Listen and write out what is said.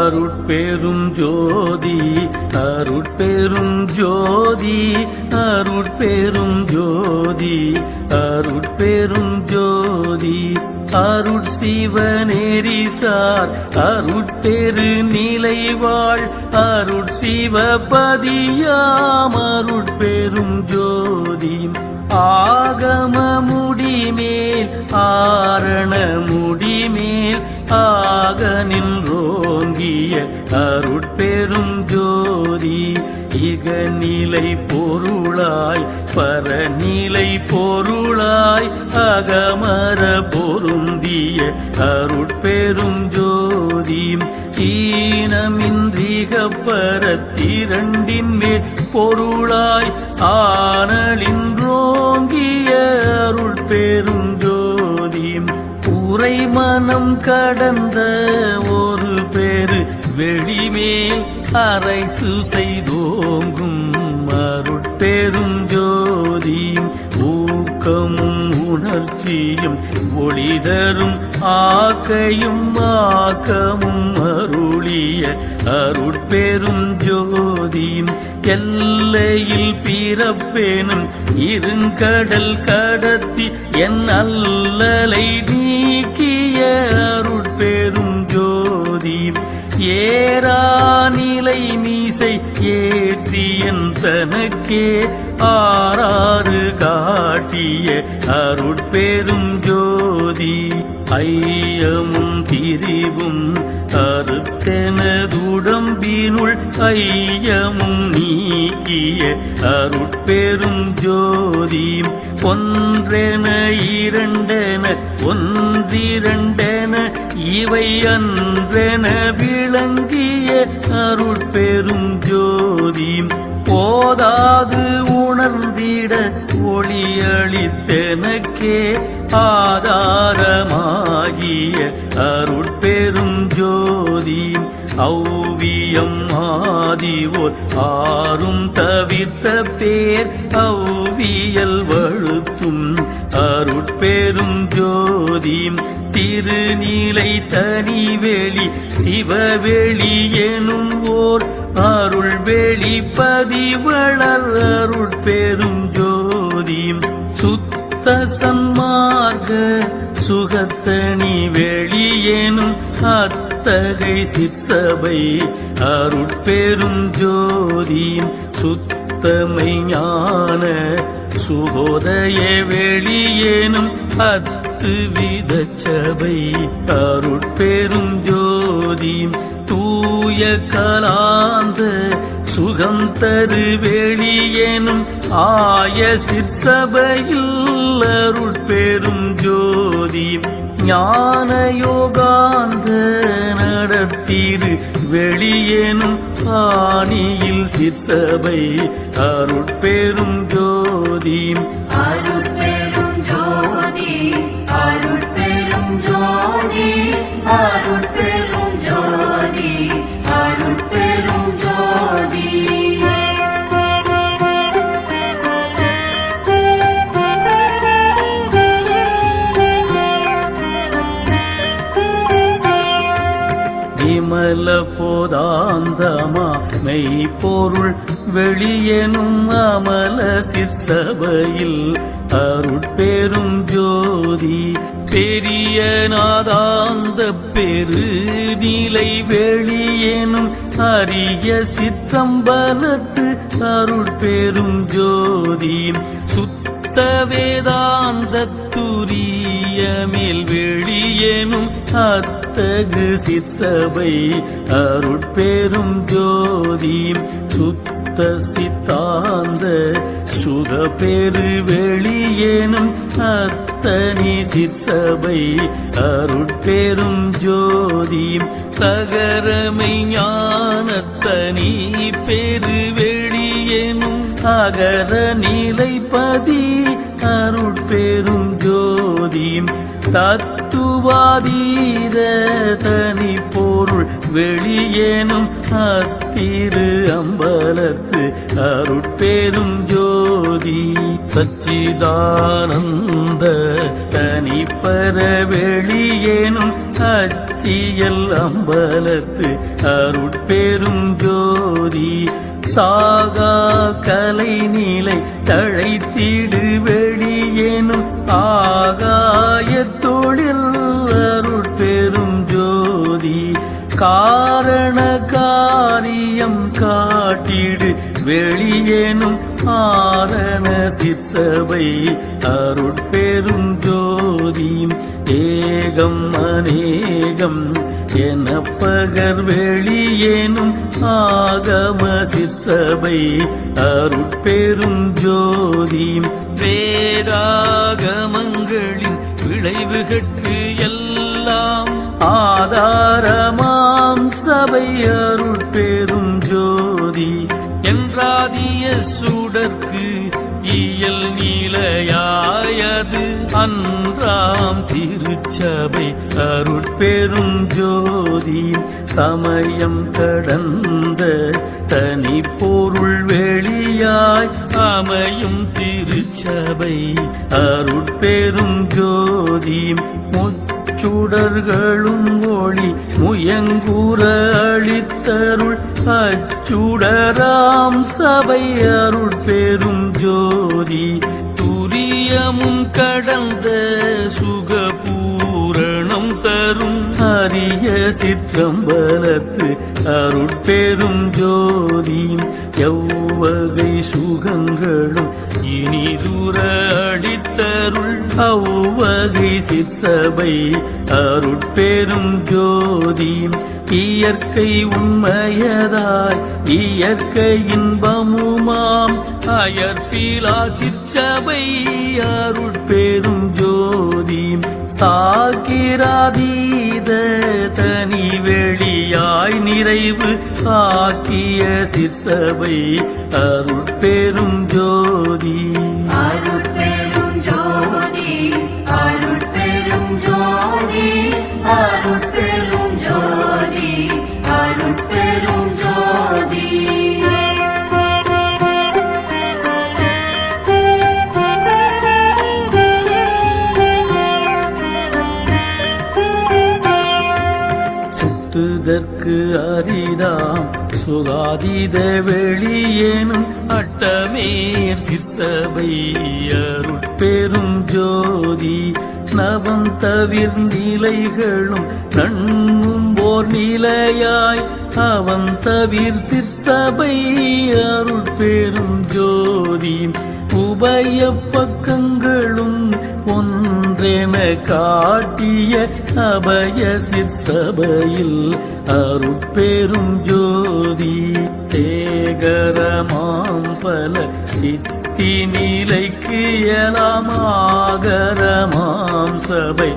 அருட்பெரும் ஜோதி அருட்பெரும் ஜோதி அருட்பெரும் ஜோதி அருட்பெரும் ஜோதி அருட்சிவநெறிசார் அருட்பெரு நிலைவாழ் அருட்சிவபதியாம் அருட்பெரும் ஜோதி ஆகம முடிமேல் ஆரண முடிமேல் ஆக நின்றோங்கிய அருட்பெரும் ஜோதி இகநிலை பொருளாய் பரநிலை பொருளாய் அகமர பொருந்திய அருட்பெரும் ஜோதி ஈனமின்றிகப்பரத்திரண்டின் மேல் பொருளாய் ஆனலின்றோங்கிய அருட்பெரும் ஜோதி உரை மனம் கடந்த ஒரு பேரு வெளிமேல் அரைசு செய்தோங்கும் அருட்பெரும் ஜோதி ஊக்கமும் உணர்ச்சியும் ஒளிதரும் ஆக்கையும் ஆக்கமும் அருளிய அருட்பெரும் ஜோதி எல்லையில் பிறப்பேனும் இருங்கடல் கடத்தி என் அல்லலை நீக்கிய அருட்பெரும் ஜோதி ஏறாநிலை மீசை ஏற்றியன் தனக்கே ஆறாறு காட்டிய அருட்பெரும் ஜோதி ஐயமும் திரிவும் அறுத்தெனதுடம்பினுள் ஐயமும் நீக்கிய அருட்பெரும் ஜோதி ஒன்றென இரண்டென ஒன்றிரண்டென இவை அன்றென விளங்கிய அருட்பெரும் ஜோதி போதாது உணர்ந்திட ஒளியளித்தெனக்கே ஆதாரமாகிய அருட்பெரும் ஜோதி ஔவியம் ஆதிவோர் ஆறும் தவிர்த்த பேர் ஔவியல் வழுத்தும் அருட்பெரும் ஜோதி திருநீலை தனிவெளி சிவவெளி எனும் ஓர் அருள் வெளிப்பதிவளர் அருட்பெரும் ஜோதி சுத்த சன்மார்க்க சுகத்தனி வெளியேனும் அத்தகை சிற்சபை அருட்பெரும் ஜோதி சுத்தமை ஞான சுகோதய வெளியேனும் அத்துவித சபை அருட்பெரும் ஜோதி தூய கலாந்த சுகம் தரு வெளியேனும் ஆய சிற்சபையில் அருட்பெரும் ஜோதி ஞான யோகாந்த நடத்திரு வெளியேனும் ஆணியில் சிற்சபை அருட்பெரும் ஜோதி அருட்பெரும் ஜோதி அருட்பெரும் ஜோதி அருட்பெரும் ஜோதி அருட்பெரும் ஜோதி விமல போதாந்தமா மெய்ப்பொருள் வெளியெனும் அமல சிற்சபையில் அருட்பெரும் ஜோதி பெரிய நாதாந்த பெரு நிலை வெளியேனும் அரிய சிற்றம்பலத்து அருட்பெரும் ஜோதி சுத்த வேதாந்த துரிய மேல் வெளியேனும் அத்தகு சிற்சபை அருட்பெரும் ஜோதி சுத்த சித்தாந்த சுகப்பெரு வெளியேனும் அத்தனி சிற்சபை அருட்பெரும் ஜோதி தகரமை ஞானத்தனி பெரு வெளியேனும் அகர நிலைப்பதி அருட்பெரும் ஜோதி தத்துவாதீத தனி பொருள் வெளியேனும் அத்திரு அம்பலத்து அருட்பெரும் ஜோதி சச்சிதானந்த தனிப்பர வெளியேனும் அச்சியல் அம்பலத்து அருட்பெரும் ஜோதி சாகா கலை நிலை தழைத்திடு வெளியேனும் ஆகாய தொழில் அருட்பெரும் ஜோதி காரண காரியம் காட்டிடு வெளியேனும் ஆரண சிற்சபை அருட்பெரும் ஜோதி ஏகம் அநேகம் என பகர் வெளியேனும் ஆகம சிற்சபை அருட்பெரும் ஜோதி வேதாகமங்களின் விளைவுகட்கு எல்லாம் ஆதாரமாம் சபை அருட்பெரும் ஜோதி என்றாதிய சுடற்கு இயல் நீலையாயது அன்றாம் திருச்சபை அருட்பெரும் ஜோதி சமயம் கடந்த தனி பொருள் வெளியாய் அமையும் திருச்சபை அருட்பெரும் ஜோதி சுடர்களும் ஒளி முயங்குற அளித்தருள் அச்சுடராம் சபை அருட்பெரும் ஜோதி துரியமும் கடந்த சுகபூரணம் தரும் அரிய சிற்றம்பலத்து அருட்பெரும் ஜோதி எவ்வகை சுகங்களும் இனிதுர அளித்தருள் அவ்வகை சிற்சபை அருட்பெரும் ஜோதி இயற்கை உண்மையதாய் இயற்கை இன்பமுமாம் அயற்பிலா சிற்சபை அருட்பெரும் ஜோதி சாக்கிராதீத தனி வெளியாய் நிறைவு ஆக்கிய சிற்சபை அருட்பெரும் ஜோதி அருட்பெரும் ஜோதி அருட்பெரும் ஜோதி அருட்பெரும் ஜோதி அருட்பெரும் ஜோதி சுட்டுதற்கு அரிதாம் சுகாதீத வெளியேனும் அட்டமேர் சிற்சபை அருட்பெரும் ஜோதி நவம் தவிர் நிலைகளும் நண்ணும் ஓர் நிலையாய் அவன் தவிர் சிற்சபை அருட்பெரும் ஜோதி உபய பக்கங்களும் ஒன்றென காட்டிய அபய சிற்சபையில் அருட்பெரும் ஜோதி சேகரமாம் பல சித்தி நிலைக்கு எலாமாகரமாம் சபை